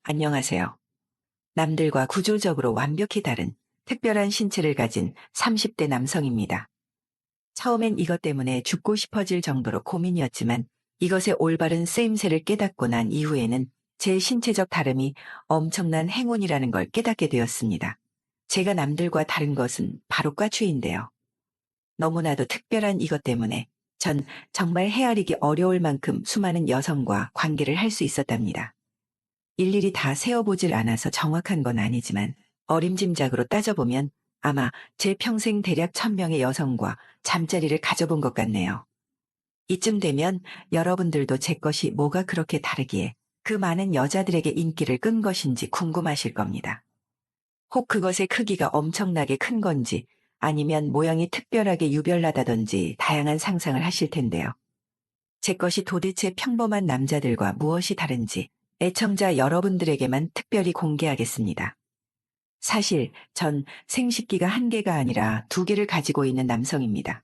안녕하세요. 남들과 구조적으로 완벽히 다른 특별한 신체를 가진 30대 남성입니다. 처음엔 이것 때문에 죽고 싶어질 정도로 고민이었지만 이것의 올바른 쓰임새를 깨닫고 난 이후에는 제 신체적 다름이 엄청난 행운이라는 걸 깨닫게 되었습니다. 제가 남들과 다른 것은 바로 과추인데요. 너무나도 특별한 이것 때문에 전 정말 헤아리기 어려울 만큼 수많은 여성과 관계를 할 수 있었답니다. 일일이 다 세어보질 않아서 정확한 건 아니지만 어림짐작으로 따져보면 아마 제 평생 대략 1000명의 여성과 잠자리를 가져본 것 같네요. 이쯤 되면 여러분들도 제 것이 뭐가 그렇게 다르기에 그 많은 여자들에게 인기를 끈 것인지 궁금하실 겁니다. 혹 그것의 크기가 엄청나게 큰 건지 아니면 모양이 특별하게 유별나다든지 다양한 상상을 하실 텐데요. 제 것이 도대체 평범한 남자들과 무엇이 다른지 애청자 여러분들에게만 특별히 공개하겠습니다. 사실 전 생식기가 한 개가 아니라 두 개를 가지고 있는 남성입니다.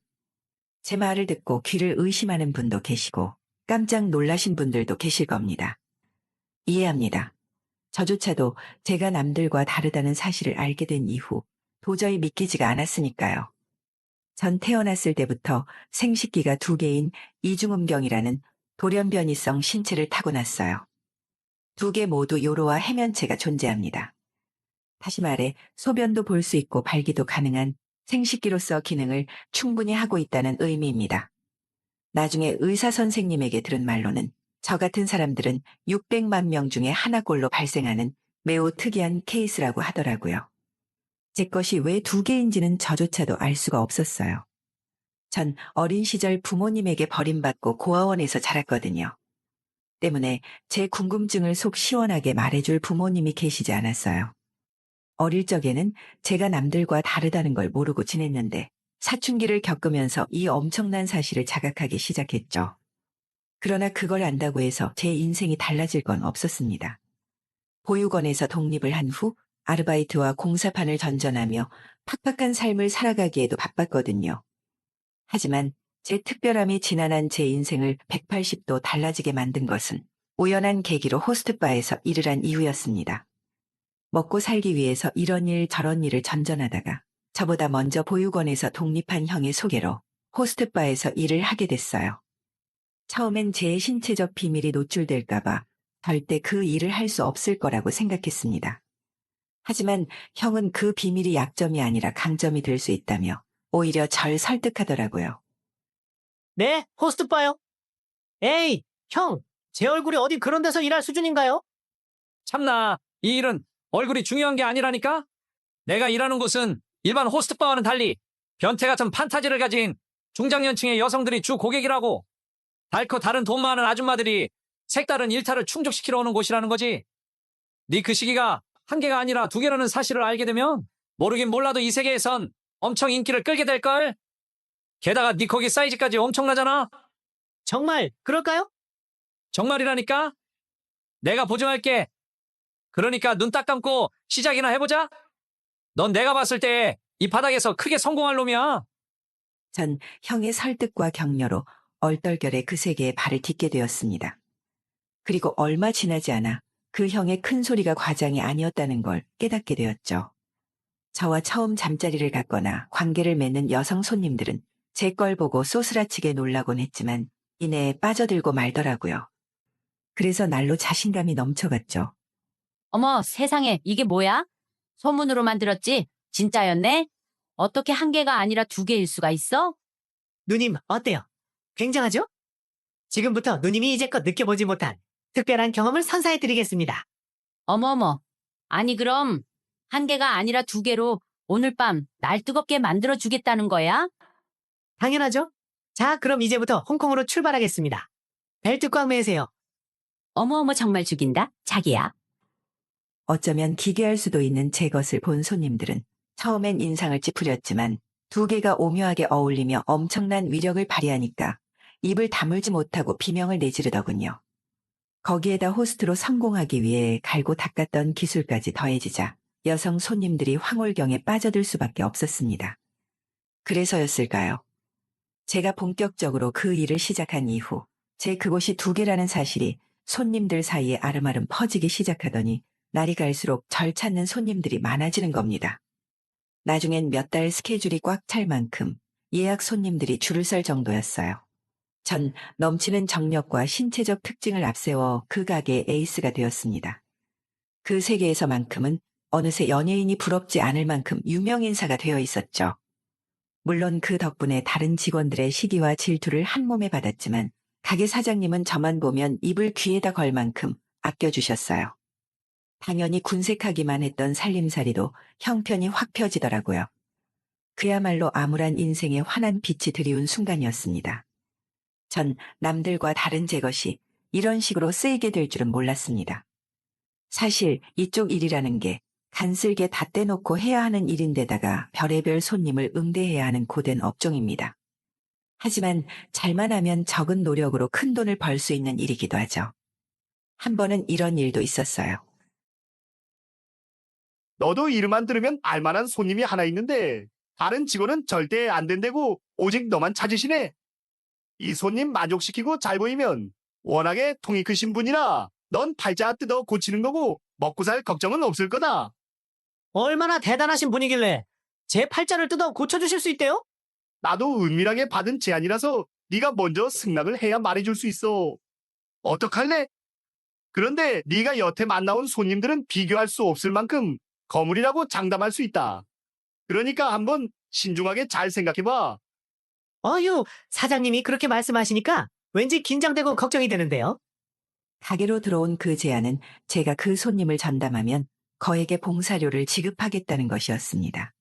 제 말을 듣고 귀를 의심하는 분도 계시고 깜짝 놀라신 분들도 계실 겁니다. 이해합니다. 저조차도 제가 남들과 다르다는 사실을 알게 된 이후 도저히 믿기지가 않았으니까요. 전 태어났을 때부터 생식기가 두 개인 이중음경이라는 돌연변이성 신체를 타고났어요. 두 개 모두 요로와 해면체가 존재합니다. 다시 말해 소변도 볼 수 있고 발기도 가능한 생식기로서 기능을 충분히 하고 있다는 의미입니다. 나중에 의사 선생님에게 들은 말로는 저 같은 사람들은 600만 명 중에 하나꼴로 발생하는 매우 특이한 케이스라고 하더라고요. 제 것이 왜 두 개인지는 저조차도 알 수가 없었어요. 전 어린 시절 부모님에게 버림받고 고아원에서 자랐거든요. 때문에 제 궁금증을 속 시원하게 말해줄 부모님이 계시지 않았어요. 어릴 적에는 제가 남들과 다르다는 걸 모르고 지냈는데 사춘기를 겪으면서 이 엄청난 사실을 자각하기 시작했죠. 그러나 그걸 안다고 해서 제 인생이 달라질 건 없었습니다. 보육원에서 독립을 한 후 아르바이트와 공사판을 전전하며 팍팍한 삶을 살아가기에도 바빴거든요. 하지만 제 특별함이 지난한 제 인생을 180도 달라지게 만든 것은 우연한 계기로 호스트바에서 일을 한 이유였습니다. 먹고 살기 위해서 이런 일 저런 일을 전전하다가 저보다 먼저 보육원에서 독립한 형의 소개로 호스트바에서 일을 하게 됐어요. 처음엔 제 신체적 비밀이 노출될까봐 절대 그 일을 할 수 없을 거라고 생각했습니다. 하지만 형은 그 비밀이 약점이 아니라 강점이 될 수 있다며 오히려 절 설득하더라고요. 네, 호스트바요. 에이, 형, 제 얼굴이 어디 그런 데서 일할 수준인가요? 참나, 이 일은 얼굴이 중요한 게 아니라니까? 내가 일하는 곳은 일반 호스트바와는 달리 변태 같은 판타지를 가진 중장년층의 여성들이 주 고객이라고. 달커 다른 돈 많은 아줌마들이 색다른 일탈을 충족시키러 오는 곳이라는 거지. 네 그 시기가 한 개가 아니라 두 개라는 사실을 알게 되면 모르긴 몰라도 이 세계에선 엄청 인기를 끌게 될걸? 게다가 네 거기 사이즈까지 엄청나잖아? 정말, 그럴까요? 정말이라니까? 내가 보증할게. 그러니까 눈 딱 감고 시작이나 해보자. 넌 내가 봤을 때 이 바닥에서 크게 성공할 놈이야. 전 형의 설득과 격려로 얼떨결에 그 세계에 발을 딛게 되었습니다. 그리고 얼마 지나지 않아 그 형의 큰 소리가 과장이 아니었다는 걸 깨닫게 되었죠. 저와 처음 잠자리를 갖거나 관계를 맺는 여성 손님들은 제 걸 보고 쏘스라치게 놀라곤 했지만 이내에 빠져들고 말더라고요. 그래서 날로 자신감이 넘쳐갔죠. 어머, 세상에, 이게 뭐야? 소문으로 만들었지? 진짜였네? 어떻게 한 개가 아니라 두 개일 수가 있어? 누님, 어때요? 굉장하죠? 지금부터 누님이 이제껏 느껴보지 못한 특별한 경험을 선사해드리겠습니다. 어머어머. 아니, 그럼 한 개가 아니라 두 개로 오늘 밤 날 뜨겁게 만들어주겠다는 거야? 당연하죠? 자, 그럼 이제부터 홍콩으로 출발하겠습니다. 벨트 꽉 매세요. 어머어머, 정말 죽인다, 자기야. 어쩌면 기괴할 수도 있는 제 것을 본 손님들은 처음엔 인상을 찌푸렸지만 두 개가 오묘하게 어울리며 엄청난 위력을 발휘하니까 입을 다물지 못하고 비명을 내지르더군요. 거기에다 호스트로 성공하기 위해 갈고 닦았던 기술까지 더해지자 여성 손님들이 황홀경에 빠져들 수밖에 없었습니다. 그래서였을까요? 제가 본격적으로 그 일을 시작한 이후 제 그곳이 두 개라는 사실이 손님들 사이에 아름아름 퍼지기 시작하더니 날이 갈수록 절 찾는 손님들이 많아지는 겁니다. 나중엔 몇 달 스케줄이 꽉 찰 만큼 예약 손님들이 줄을 설 정도였어요. 전 넘치는 정력과 신체적 특징을 앞세워 그 가게의 에이스가 되었습니다. 그 세계에서만큼은 어느새 연예인이 부럽지 않을 만큼 유명인사가 되어 있었죠. 물론 그 덕분에 다른 직원들의 시기와 질투를 한 몸에 받았지만 가게 사장님은 저만 보면 입을 귀에다 걸 만큼 아껴주셨어요. 당연히 군색하기만 했던 살림살이도 형편이 확 펴지더라고요. 그야말로 암울한 인생에 환한 빛이 드리운 순간이었습니다. 전 남들과 다른 제 것이 이런 식으로 쓰이게 될 줄은 몰랐습니다. 사실 이쪽 일이라는 게 간슬게 다 떼놓고 해야 하는 일인데다가 별의별 손님을 응대해야 하는 고된 업종입니다. 하지만 잘만 하면 적은 노력으로 큰 돈을 벌 수 있는 일이기도 하죠. 한 번은 이런 일도 있었어요. 너도 이름만 들으면 알만한 손님이 하나 있는데 다른 직원은 절대 안 된다고 오직 너만 찾으시네. 이 손님 만족시키고 잘 보이면 워낙에 통이 크신 분이라 넌 팔자 뜯어 고치는 거고 먹고 살 걱정은 없을 거다. 얼마나 대단하신 분이길래 제 팔자를 뜯어 고쳐주실 수 있대요? 나도 은밀하게 받은 제안이라서 네가 먼저 승낙을 해야 말해줄 수 있어. 어떡할래? 그런데 네가 여태 만나온 손님들은 비교할 수 없을 만큼 거물이라고 장담할 수 있다. 그러니까 한번 신중하게 잘 생각해봐. 어휴, 사장님이 그렇게 말씀하시니까 왠지 긴장되고 걱정이 되는데요. 가게로 들어온 그 제안은 제가 그 손님을 전담하면 거액의 봉사료를 지급하겠다는 것이었습니다.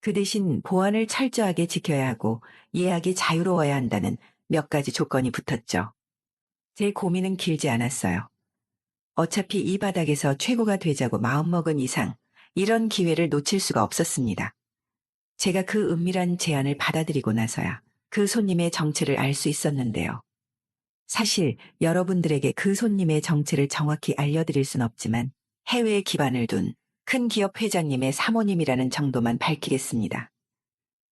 그 대신 보안을 철저하게 지켜야 하고 예약이 자유로워야 한다는 몇 가지 조건이 붙었죠. 제 고민은 길지 않았어요. 어차피 이 바닥에서 최고가 되자고 마음먹은 이상 이런 기회를 놓칠 수가 없었습니다. 제가 그 은밀한 제안을 받아들이고 나서야 그 손님의 정체를 알 수 있었는데요. 사실 여러분들에게 그 손님의 정체를 정확히 알려드릴 순 없지만 해외에 기반을 둔 큰 기업 회장님의 사모님이라는 정도만 밝히겠습니다.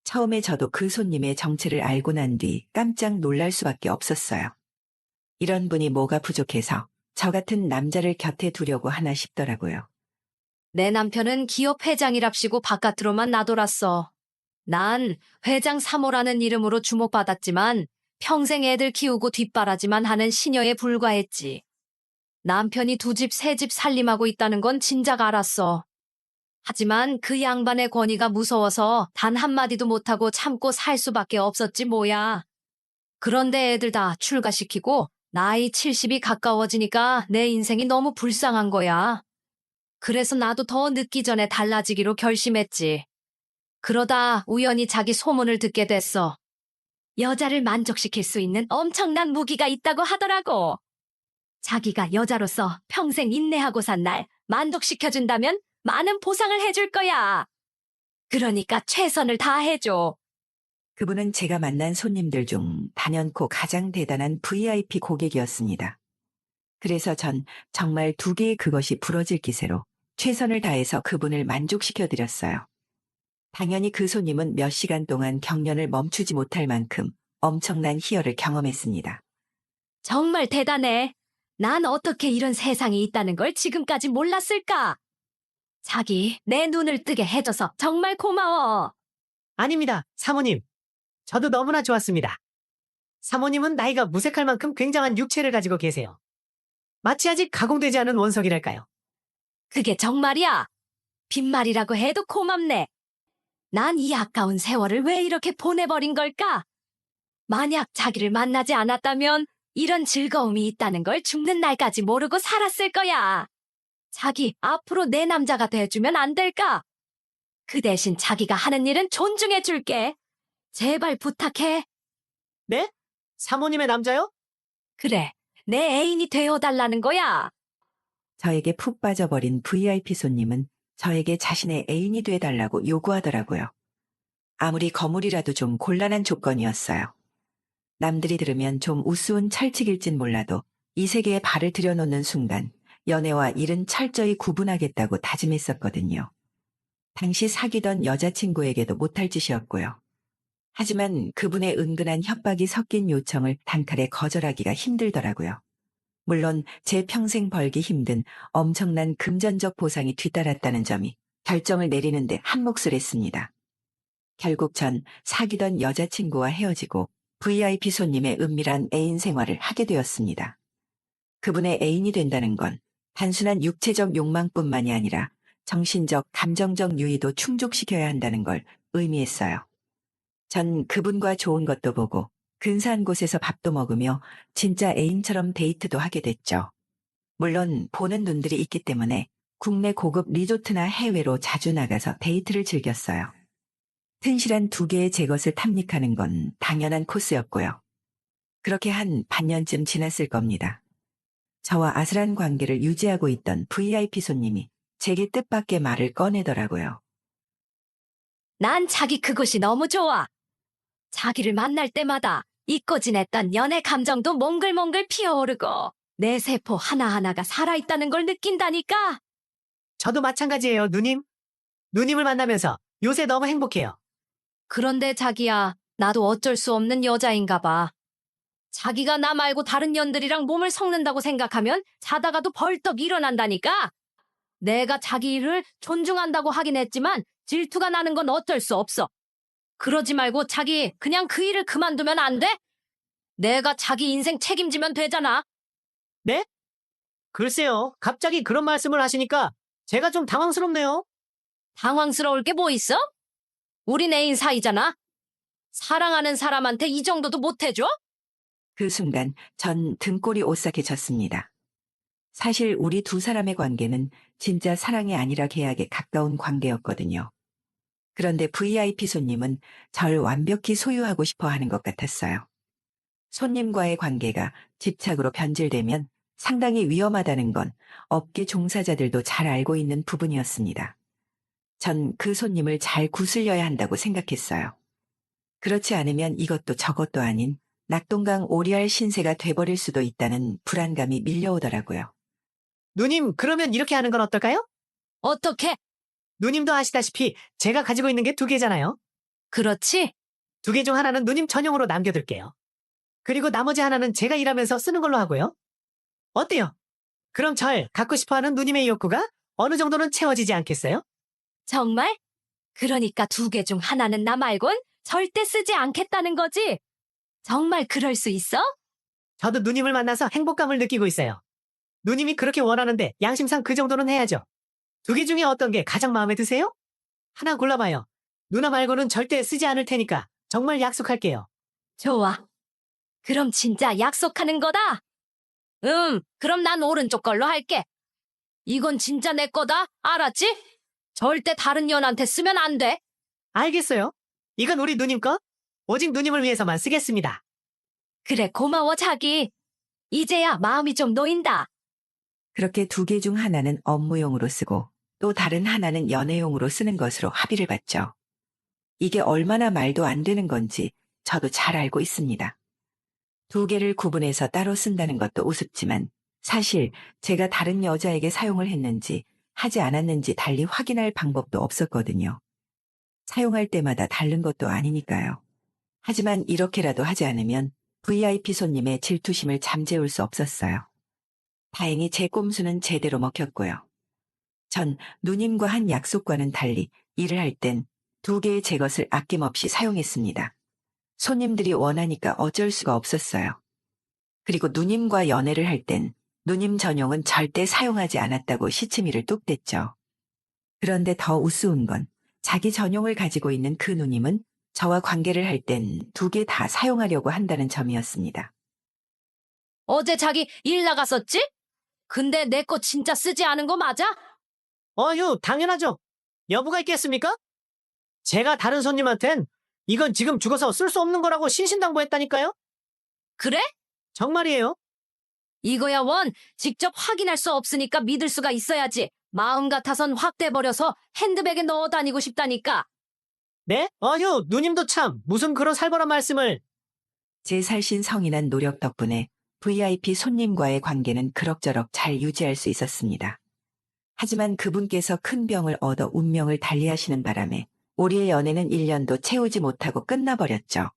처음에 저도 그 손님의 정체를 알고 난 뒤 깜짝 놀랄 수밖에 없었어요. 이런 분이 뭐가 부족해서 저 같은 남자를 곁에 두려고 하나 싶더라고요. 내 남편은 기업 회장이랍시고 바깥으로만 나돌았어. 난 회장 3호라는 이름으로 주목받았지만 평생 애들 키우고 뒷바라지만 하는 시녀에 불과했지. 남편이 2집, 3집 살림하고 있다는 건 진작 알았어. 하지만 그 양반의 권위가 무서워서 단 한마디도 못하고 참고 살 수밖에 없었지 뭐야. 그런데 애들 다 출가시키고 나이 70이 가까워지니까 내 인생이 너무 불쌍한 거야. 그래서 나도 더 늦기 전에 달라지기로 결심했지. 그러다 우연히 자기 소문을 듣게 됐어. 여자를 만족시킬 수 있는 엄청난 무기가 있다고 하더라고. 자기가 여자로서 평생 인내하고 산 날 만족시켜준다면 많은 보상을 해줄 거야. 그러니까 최선을 다해줘. 그분은 제가 만난 손님들 중 단연코 가장 대단한 VIP 고객이었습니다. 그래서 전 정말 2개의 그것이 부러질 기세로 최선을 다해서 그분을 만족시켜드렸어요. 당연히 그 손님은 몇 시간 동안 경련을 멈추지 못할 만큼 엄청난 희열을 경험했습니다. 정말 대단해. 난 어떻게 이런 세상이 있다는 걸 지금까지 몰랐을까? 자기, 내 눈을 뜨게 해줘서 정말 고마워. 아닙니다, 사모님. 저도 너무나 좋았습니다. 사모님은 나이가 무색할 만큼 굉장한 육체를 가지고 계세요. 마치 아직 가공되지 않은 원석이랄까요. 그게 정말이야. 빈말이라고 해도 고맙네. 난 이 아까운 세월을 왜 이렇게 보내버린 걸까? 만약 자기를 만나지 않았다면 이런 즐거움이 있다는 걸 죽는 날까지 모르고 살았을 거야. 자기, 앞으로 내 남자가 돼주면 안 될까? 그 대신 자기가 하는 일은 존중해 줄게. 제발 부탁해. 네? 사모님의 남자요? 그래, 내 애인이 되어달라는 거야. 저에게 푹 빠져버린 VIP 손님은 저에게 자신의 애인이 돼달라고 요구하더라고요. 아무리 거물이라도 좀 곤란한 조건이었어요. 남들이 들으면 좀 우스운 철칙일진 몰라도 이 세계에 발을 들여놓는 순간 연애와 일은 철저히 구분하겠다고 다짐했었거든요. 당시 사귀던 여자친구에게도 못할 짓이었고요. 하지만 그분의 은근한 협박이 섞인 요청을 단칼에 거절하기가 힘들더라고요. 물론 제 평생 벌기 힘든 엄청난 금전적 보상이 뒤따랐다는 점이 결정을 내리는데 한몫을 했습니다. 결국 전 사귀던 여자친구와 헤어지고 VIP 손님의 은밀한 애인 생활을 하게 되었습니다. 그분의 애인이 된다는 건 단순한 육체적 욕망뿐만이 아니라 정신적, 감정적 유의도 충족시켜야 한다는 걸 의미했어요. 전 그분과 좋은 것도 보고 근사한 곳에서 밥도 먹으며 진짜 애인처럼 데이트도 하게 됐죠. 물론 보는 눈들이 있기 때문에 국내 고급 리조트나 해외로 자주 나가서 데이트를 즐겼어요. 튼실한 2개의 제 것을 탐닉하는 건 당연한 코스였고요. 그렇게 한 반년쯤 지났을 겁니다. 저와 아슬한 관계를 유지하고 있던 VIP 손님이 제게 뜻밖의 말을 꺼내더라고요. 난 자기 그곳이 너무 좋아. 자기를 만날 때마다 잊고 지냈던 연애 감정도 몽글몽글 피어오르고 내 세포 하나하나가 살아있다는 걸 느낀다니까. 저도 마찬가지예요, 누님. 누님을 만나면서 요새 너무 행복해요. 그런데 자기야, 나도 어쩔 수 없는 여자인가 봐. 자기가 나 말고 다른 년들이랑 몸을 섞는다고 생각하면 자다가도 벌떡 일어난다니까. 내가 자기 일을 존중한다고 하긴 했지만 질투가 나는 건 어쩔 수 없어. 그러지 말고 자기 그냥 그 일을 그만두면 안 돼? 내가 자기 인생 책임지면 되잖아. 네? 글쎄요, 갑자기 그런 말씀을 하시니까 제가 좀 당황스럽네요. 당황스러울 게 뭐 있어? 우린 애인 사이잖아. 사랑하는 사람한테 이 정도도 못 해줘? 그 순간 전 등골이 오싹해졌습니다. 사실 우리 2사람의 관계는 진짜 사랑이 아니라 계약에 가까운 관계였거든요. 그런데 VIP 손님은 절 완벽히 소유하고 싶어 하는 것 같았어요. 손님과의 관계가 집착으로 변질되면 상당히 위험하다는 건 업계 종사자들도 잘 알고 있는 부분이었습니다. 전 그 손님을 잘 구슬려야 한다고 생각했어요. 그렇지 않으면 이것도 저것도 아닌 낙동강 오리알 신세가 돼버릴 수도 있다는 불안감이 밀려오더라고요. 누님, 그러면 이렇게 하는 건 어떨까요? 어떻게? 누님도 아시다시피 제가 가지고 있는 게 2개잖아요. 그렇지? 2개 중 하나는 누님 전용으로 남겨둘게요. 그리고 나머지 하나는 제가 일하면서 쓰는 걸로 하고요. 어때요? 그럼 절 갖고 싶어하는 누님의 욕구가 어느 정도는 채워지지 않겠어요? 정말? 그러니까 2개 중 하나는 나 말곤 절대 쓰지 않겠다는 거지? 정말 그럴 수 있어? 저도 누님을 만나서 행복감을 느끼고 있어요. 누님이 그렇게 원하는데 양심상 그 정도는 해야죠. 2개 중에 어떤 게 가장 마음에 드세요? 하나 골라봐요. 누나 말고는 절대 쓰지 않을 테니까 정말 약속할게요. 좋아. 그럼 진짜 약속하는 거다? 그럼 난 오른쪽 걸로 할게. 이건 진짜 내 거다. 알았지? 절대 다른 년한테 쓰면 안 돼. 알겠어요. 이건 우리 누님 거. 오직 누님을 위해서만 쓰겠습니다. 그래, 고마워, 자기. 이제야 마음이 좀 놓인다. 그렇게 2개 중 하나는 업무용으로 쓰고 또 다른 하나는 연애용으로 쓰는 것으로 합의를 봤죠. 이게 얼마나 말도 안 되는 건지 저도 잘 알고 있습니다. 2개를 구분해서 따로 쓴다는 것도 우습지만 사실 제가 다른 여자에게 사용을 했는지 하지 않았는지 달리 확인할 방법도 없었거든요. 사용할 때마다 다른 것도 아니니까요. 하지만 이렇게라도 하지 않으면 VIP 손님의 질투심을 잠재울 수 없었어요. 다행히 제 꼼수는 제대로 먹혔고요. 전 누님과 한 약속과는 달리 일을 할 땐 2개의 제 것을 아낌없이 사용했습니다. 손님들이 원하니까 어쩔 수가 없었어요. 그리고 누님과 연애를 할 땐 누님 전용은 절대 사용하지 않았다고 시치미를 뚝 댔죠. 그런데 더 우스운 건 자기 전용을 가지고 있는 그 누님은 저와 관계를 할 땐 2개 다 사용하려고 한다는 점이었습니다. 어제 자기 일 나갔었지? 근데 내 거 진짜 쓰지 않은 거 맞아? 당연하죠. 여부가 있겠습니까? 제가 다른 손님한텐 이건 지금 죽어서 쓸 수 없는 거라고 신신당부했다니까요. 그래? 정말이에요. 이거야 원, 직접 확인할 수 없으니까 믿을 수가 있어야지. 마음 같아선 확 떼버려서 핸드백에 넣어 다니고 싶다니까. 네? 누님도 참 무슨 그런 살벌한 말씀을. 제 살신 성인한 노력 덕분에 VIP 손님과의 관계는 그럭저럭 잘 유지할 수 있었습니다. 하지만 그분께서 큰 병을 얻어 운명을 달리하시는 바람에 우리의 연애는 1년도 채우지 못하고 끝나버렸죠.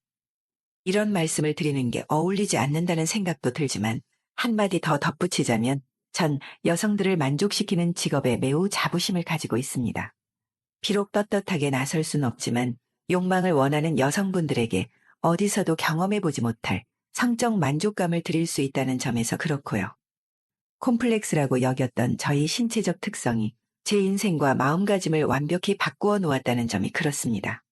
이런 말씀을 드리는 게 어울리지 않는다는 생각도 들지만 한마디 더 덧붙이자면 전 여성들을 만족시키는 직업에 매우 자부심을 가지고 있습니다. 비록 떳떳하게 나설 순 없지만 욕망을 원하는 여성분들에게 어디서도 경험해보지 못할 성적 만족감을 드릴 수 있다는 점에서 그렇고요. 콤플렉스라고 여겼던 저희 신체적 특성이 제 인생과 마음가짐을 완벽히 바꾸어 놓았다는 점이 그렇습니다.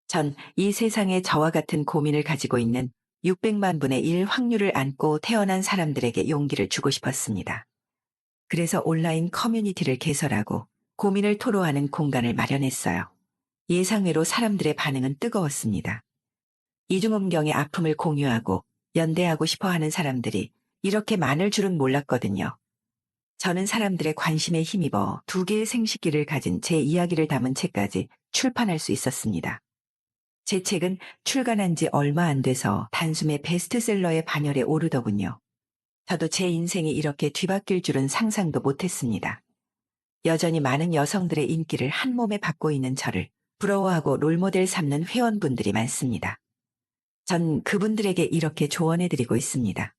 전 이 세상에 저와 같은 고민을 가지고 있는 600만 분의 1 확률을 안고 태어난 사람들에게 용기를 주고 싶었습니다. 그래서 온라인 커뮤니티를 개설하고 고민을 토로하는 공간을 마련했어요. 예상외로 사람들의 반응은 뜨거웠습니다. 이중음경의 아픔을 공유하고 연대하고 싶어하는 사람들이 이렇게 많을 줄은 몰랐거든요. 저는 사람들의 관심에 힘입어 2개의 생식기를 가진 제 이야기를 담은 책까지 출판할 수 있었습니다. 제 책은 출간한 지 얼마 안 돼서 단숨에 베스트셀러의 반열에 오르더군요. 저도 제 인생이 이렇게 뒤바뀔 줄은 상상도 못했습니다. 여전히 많은 여성들의 인기를 한 몸에 받고 있는 저를 부러워하고 롤모델 삼는 회원분들이 많습니다. 전 그분들에게 이렇게 조언해드리고 있습니다.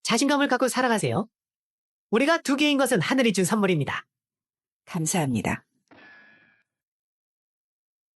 자신감을 갖고 살아가세요. 우리가 2개인 것은 하늘이 준 선물입니다. 감사합니다.